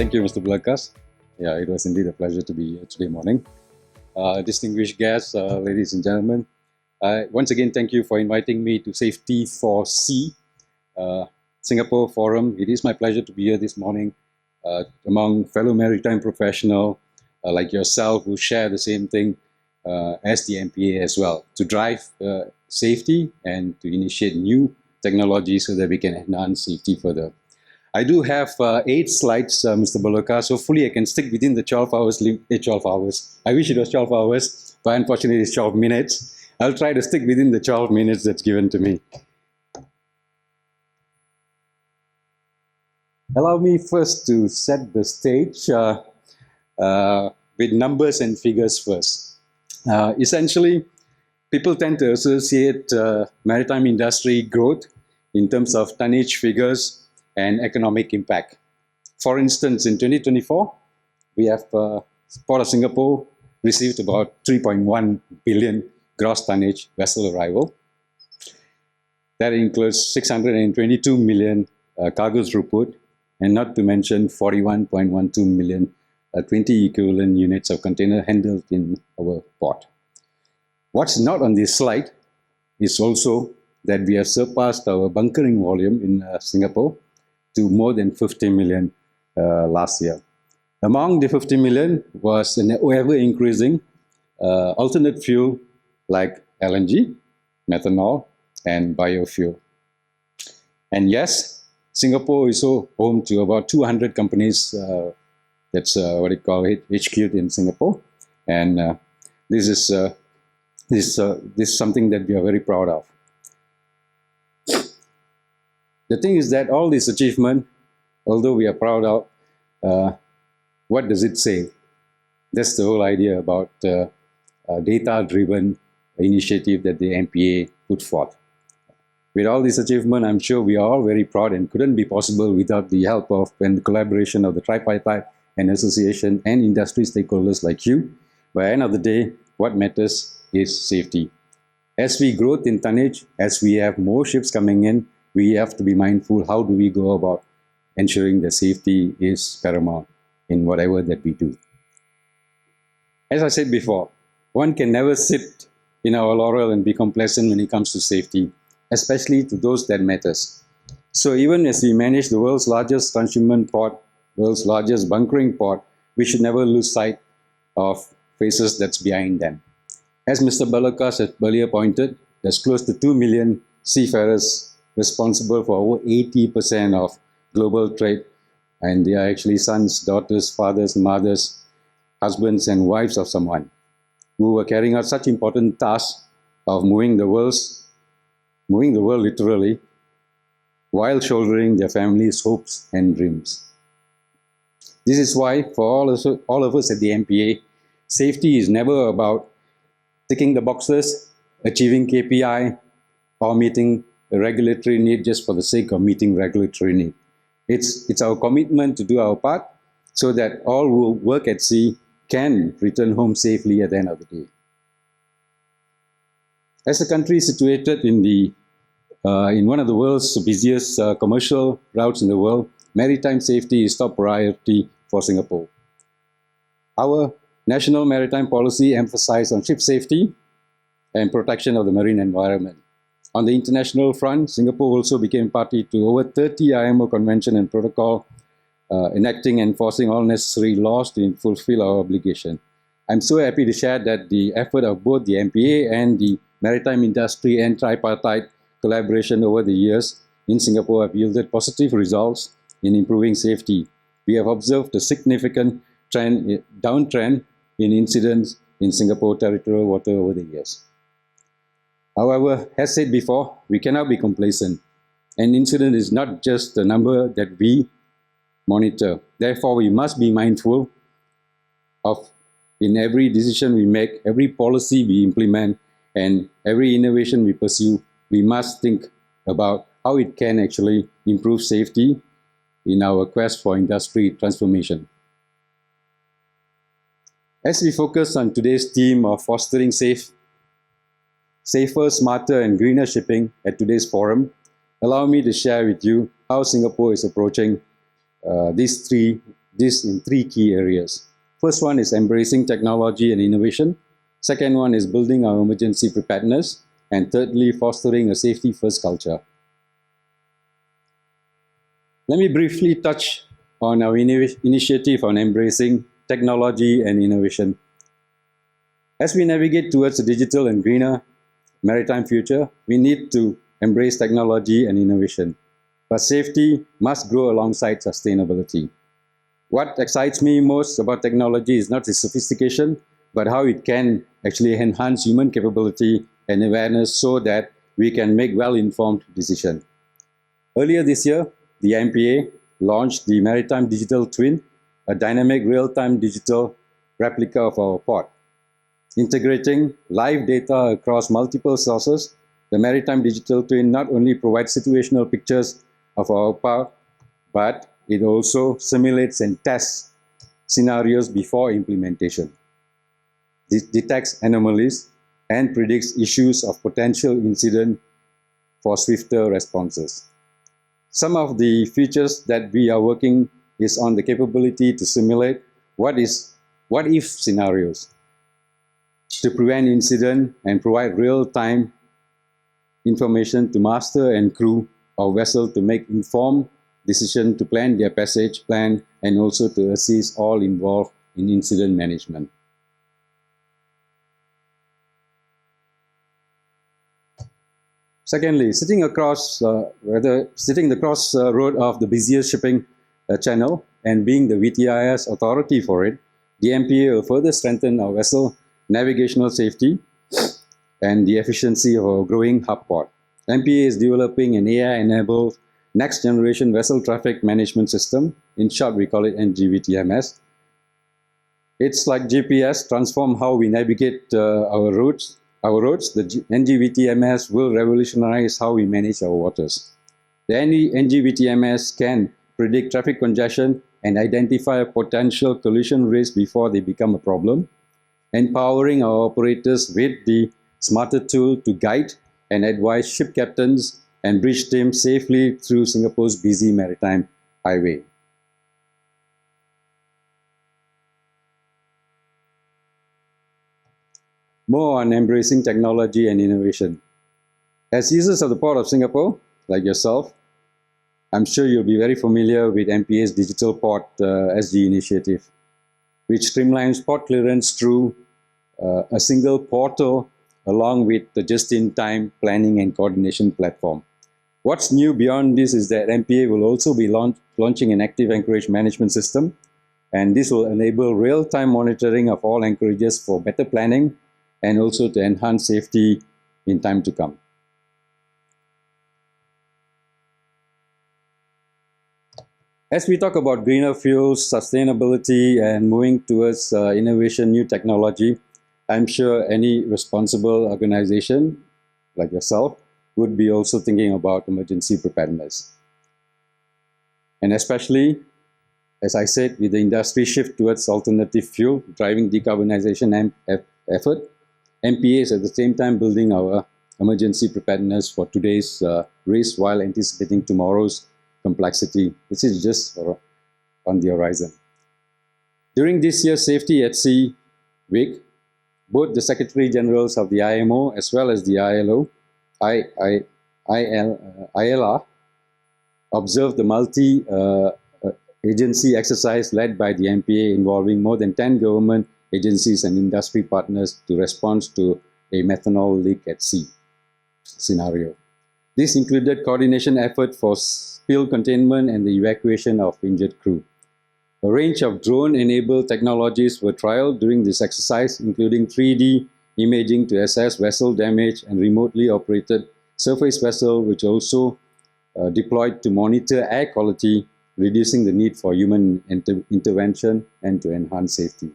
Thank you, Mr. Blakas. Yeah, it was indeed a pleasure to be here today morning. Distinguished guests, ladies and gentlemen, once again, thank you for inviting me to SAFETY4SEA Singapore Forum. It is my pleasure to be here this morning among fellow maritime professionals like yourself who share the same thing as the MPA as well, to drive safety and to initiate new technologies so that we can enhance safety further. I do have 8 slides, Mr. Baloka, so hopefully I can stick within the 12 hours. 12 hours. I wish it was 12 hours, but unfortunately it's 12 minutes. I'll try to stick within the 12 minutes that's given to me. Allow me first to set the stage with numbers and figures first. Essentially, people tend to associate maritime industry growth in terms of tonnage figures and economic impact. For instance, in 2024, we have Port of Singapore received about 3.1 billion gross tonnage vessel arrival. That includes 622 million cargo throughput, and not to mention 41.12 million 20 equivalent units of container handled in our port. What's not on this slide is also that we have surpassed our bunkering volume in Singapore to more than 50 million last year. Among the 50 million was an ever-increasing alternate fuel like LNG, methanol, and biofuel. And yes, Singapore is also home to about 200 companies that's what they call it, HQ'd in Singapore. And this is something that we are very proud of. The thing is that all this achievement, although we are proud of, what does it say? That's the whole idea about data-driven initiative that the MPA put forth. With all this achievement, I'm sure we are all very proud and couldn't be possible without the help of and the collaboration of the tripartite and association and industry stakeholders like you. By the end of the day, what matters is safety. As we grow in tonnage, as we have more ships coming in, we have to be mindful how do we go about ensuring that safety is paramount in whatever that we do. As I said before, one can never sit in our laurel and be complacent when it comes to safety, especially to those that matters. So even as we manage the world's largest transshipment port, world's largest bunkering port, we should never lose sight of faces that's behind them. As Mr. Balokas has earlier pointed, there's close to 2 million seafarers responsible for over 80% of global trade, and they are actually sons, daughters, fathers, mothers, husbands and wives of someone who were carrying out such important tasks of moving the world literally, while shouldering their families' hopes and dreams. This is why for all of us at the MPA, safety is never about ticking the boxes, achieving KPI, or meeting a regulatory need just for the sake of meeting regulatory need. It's our commitment to do our part so that all who work at sea can return home safely at the end of the day. As a country situated in one of the world's busiest commercial routes in the world, maritime safety is top priority for Singapore. Our national maritime policy emphasizes on ship safety and protection of the marine environment. On the international front, Singapore also became party to over 30 IMO Convention and Protocol, enacting and enforcing all necessary laws to fulfill our obligation. I'm so happy to share that the effort of both the MPA and the maritime industry and tripartite collaboration over the years in Singapore have yielded positive results in improving safety. We have observed a significant downtrend in incidents in Singapore territorial water over the years. However, as said before, we cannot be complacent. An incident is not just the number that we monitor. Therefore, we must be mindful of in every decision we make, every policy we implement, and every innovation we pursue, we must think about how it can actually improve safety in our quest for industry transformation. As we focus on today's theme of fostering safer, smarter and greener shipping at today's forum, allow me to share with you how Singapore is approaching these this in 3 key areas. First one is embracing technology and innovation. Second one is building our emergency preparedness. And thirdly, fostering a safety-first culture. Let me briefly touch on our initiative on embracing technology and innovation. As we navigate towards a digital and greener maritime future, we need to embrace technology and innovation. But safety must grow alongside sustainability. What excites me most about technology is not its sophistication, but how it can actually enhance human capability and awareness so that we can make well-informed decisions. Earlier this year, the MPA launched the Maritime Digital Twin, a dynamic real-time digital replica of our port. Integrating live data across multiple sources, the Maritime Digital Twin not only provides situational pictures of our port, but it also simulates and tests scenarios before implementation. It detects anomalies and predicts issues of potential incident for swifter responses. Some of the features that we are working is on the capability to simulate what if scenarios to prevent incident and provide real-time information to master and crew of vessel to make informed decision to plan their passage plan and also to assist all involved in incident management. Secondly, sitting the cross road of the busiest shipping channel and being the VTIS authority for it, the MPA will further strengthen our vessel navigational safety and the efficiency of our growing hub port. MPA is developing an AI-enabled next-generation vessel traffic management system. In short, we call it NGVTMS. It's like GPS, transform how we navigate our roads. The NGVTMS will revolutionize how we manage our waters. The NGVTMS can predict traffic congestion and identify potential collision risks before they become a problem, empowering our operators with the smarter tool to guide and advise ship captains and bridge teams safely through Singapore's busy maritime highway. More on embracing technology and innovation. As users of the Port of Singapore, like yourself, I'm sure you'll be very familiar with MPA's Digital Port SG initiative, which streamlines port clearance through a single portal along with the just-in-time planning and coordination platform. What's new beyond this is that MPA will also be launching an active anchorage management system, and this will enable real-time monitoring of all anchorages for better planning and also to enhance safety in time to come. As we talk about greener fuels, sustainability, and moving towards innovation, new technology, I'm sure any responsible organization like yourself would be also thinking about emergency preparedness. And especially, as I said, with the industry shift towards alternative fuel, driving decarbonization effort, MPA is at the same time building our emergency preparedness for today's risk while anticipating tomorrow's complexity. This is just on the horizon. During this year's Safety at Sea Week, both the Secretary Generals of the IMO as well as the ILR observed the multi-agency exercise led by the MPA involving more than 10 government agencies and industry partners to respond to a methanol leak at sea scenario. This included coordination effort for spill containment and the evacuation of injured crew. A range of drone-enabled technologies were trialed during this exercise, including 3D imaging to assess vessel damage and remotely operated surface vessel, which also deployed to monitor air quality, reducing the need for human intervention and to enhance safety.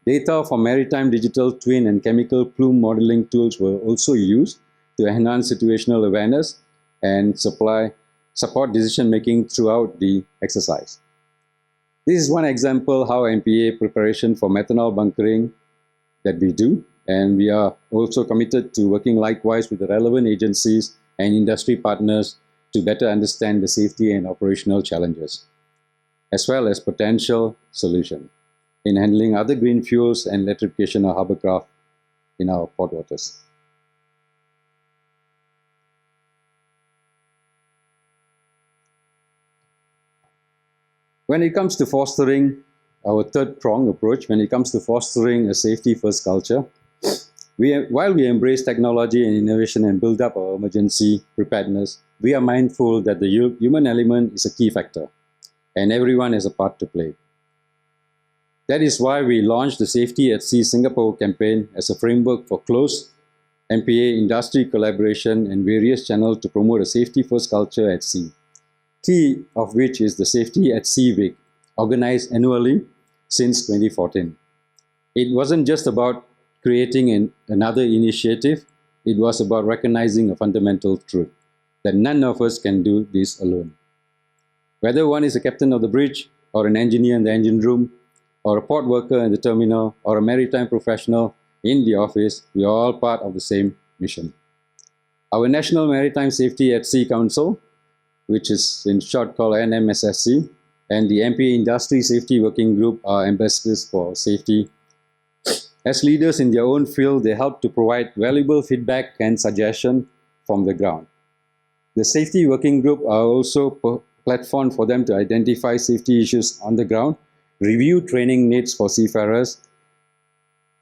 Data from maritime digital twin and chemical plume modeling tools were also used to enhance situational awareness and support decision-making throughout the exercise. This is one example how MPA preparation for methanol bunkering that we do, and we are also committed to working likewise with the relevant agencies and industry partners to better understand the safety and operational challenges. as well as potential solution in handling other green fuels and electrification of hovercraft in our port waters. When it comes to fostering our third prong approach, when it comes to fostering a safety-first culture, while we embrace technology and innovation and build up our emergency preparedness, we are mindful that the human element is a key factor, and everyone has a part to play. That is why we launched the SAFETY4SEA Singapore campaign as a framework for close MPA industry collaboration and various channels to promote a safety-first culture at sea. Key of which is the Safety at Sea Week, organized annually since 2014. It wasn't just about creating another initiative, it was about recognizing a fundamental truth, that none of us can do this alone. Whether one is a captain of the bridge, or an engineer in the engine room, or a port worker in the terminal, or a maritime professional in the office, we are all part of the same mission. Our National Maritime Safety at Sea Council, which is in short called NMSSC, and the MPA Industry Safety Working Group are ambassadors for safety. As leaders in their own field, they help to provide valuable feedback and suggestion from the ground. The Safety Working Group are also a platform for them to identify safety issues on the ground, review training needs for seafarers,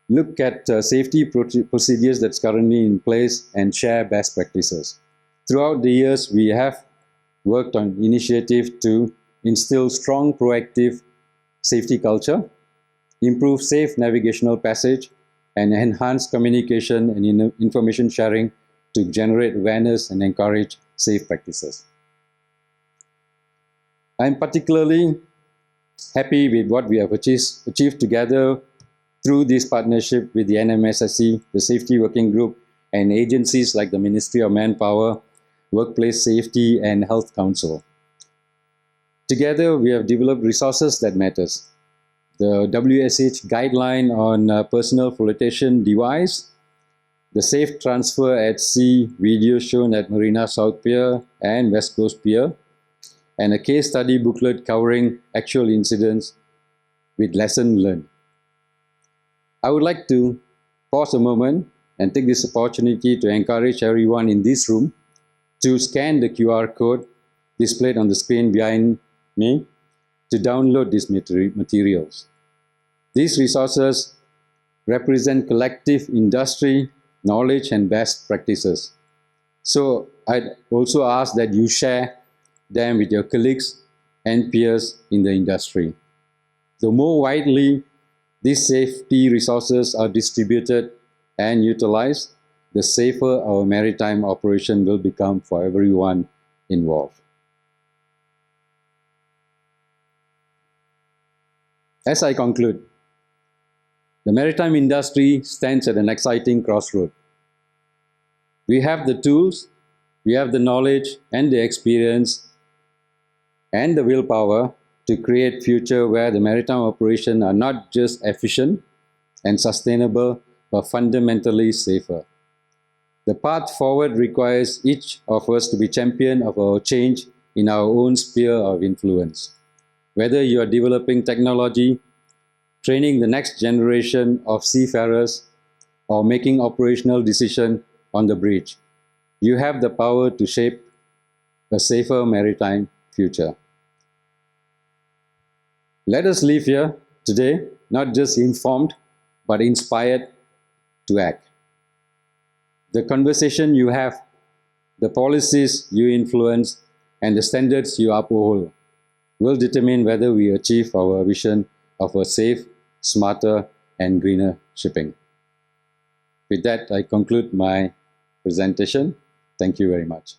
look at safety procedures that's currently in place, and share best practices. Throughout the years, we have worked on initiatives to instill strong proactive safety culture, improve safe navigational passage, and enhance communication and information sharing to generate awareness and encourage safe practices. I am particularly happy with what we have achieved together through this partnership with the NMSSC, the Safety Working Group, and agencies like the Ministry of Manpower, Workplace Safety, and Health Council. Together, we have developed resources that matters. The WSH guideline on personal flotation device, the safe transfer at sea video shown at Marina South Pier and West Coast Pier, and a case study booklet covering actual incidents with lesson learned. I would like to pause a moment and take this opportunity to encourage everyone in this room to scan the QR code displayed on the screen behind me to download these materials. These resources represent collective industry knowledge and best practices. So I'd also ask that you share them with your colleagues and peers in the industry. The more widely these safety resources are distributed and utilized, the safer our maritime operation will become for everyone involved. As I conclude, the maritime industry stands at an exciting crossroad. We have the tools, we have the knowledge and the experience and the willpower to create a future where the maritime operations are not just efficient and sustainable, but fundamentally safer. The path forward requires each of us to be champion of our change in our own sphere of influence. Whether you are developing technology, training the next generation of seafarers, or making operational decisions on the bridge, you have the power to shape a safer maritime future. Let us leave here today not just informed, but inspired to act. The conversation you have, the policies you influence, and the standards you uphold will determine whether we achieve our vision of a safe, smarter, and greener shipping. With that, I conclude my presentation. Thank you very much.